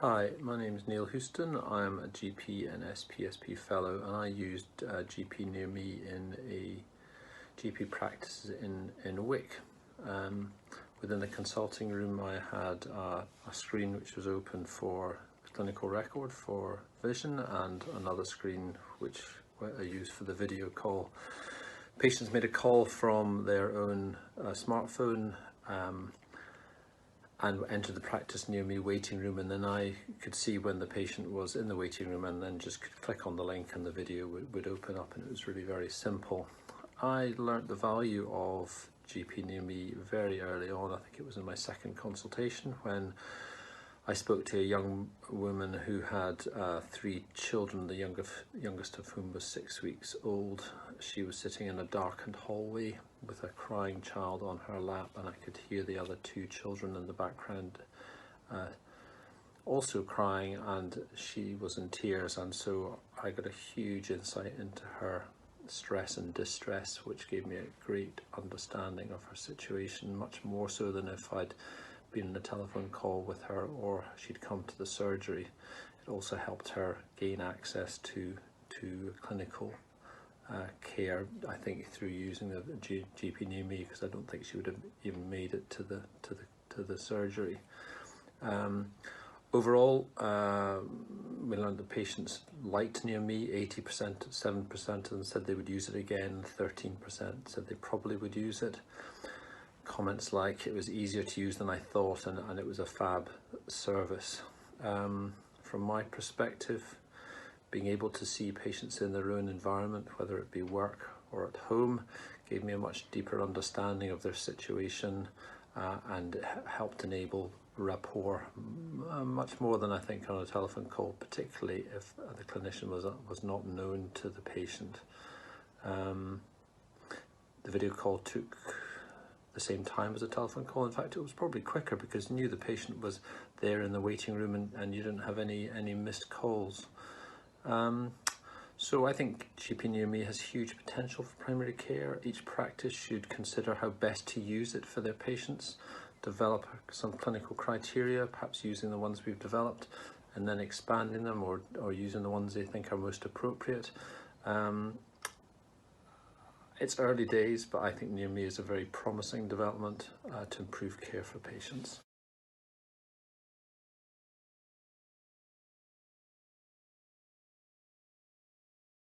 Hi, my name is Neil Houston. I'm a GP and SPSP fellow, and I used GP Near Me in a GP practice in Wick. Within the consulting room I had a screen which was open for clinical record for vision, and another screen which I used for the video call. Patients made a call from their own smartphone and entered the practice Near Me waiting room, and then I could see when the patient was in the waiting room, and then just could click on the link and the video would open up, and it was really very simple. I learnt the value of GP Near Me very early on. I think it was in my second consultation when I spoke to a young woman who had 3 children, the youngest of whom was 6 weeks old. She was sitting in a darkened hallway with a crying child on her lap, and I could hear the other 2 children in the background also crying, and she was in tears, and so I got a huge insight into her stress and distress, which gave me a great understanding of her situation, much more so than if I'd been in a telephone call with her or she'd come to the surgery. It also helped her gain access to clinical care, I think, through using the GP Near Me, because I don't think she would have even made it to the surgery. Overall, we learned the patients liked Near Me. 80%, 7% of them said they would use it again. 13% said they probably would use it. Comments like, it was easier to use than I thought, and it was a fab service. From my perspective, being able to see patients in their own environment, whether it be work or at home, gave me a much deeper understanding of their situation, and helped enable rapport much more than I think on a telephone call, particularly if the clinician was not known to the patient. The video call took the same time as a telephone call. In fact, it was probably quicker because you knew the patient was there in the waiting room, and you didn't have any missed calls. So I think GP Near Me has huge potential for primary care. Each practice should consider how best to use it for their patients, develop some clinical criteria, perhaps using the ones we've developed, and then expanding them or using the ones they think are most appropriate. It's early days, but I think Near Me is a very promising development to improve care for patients.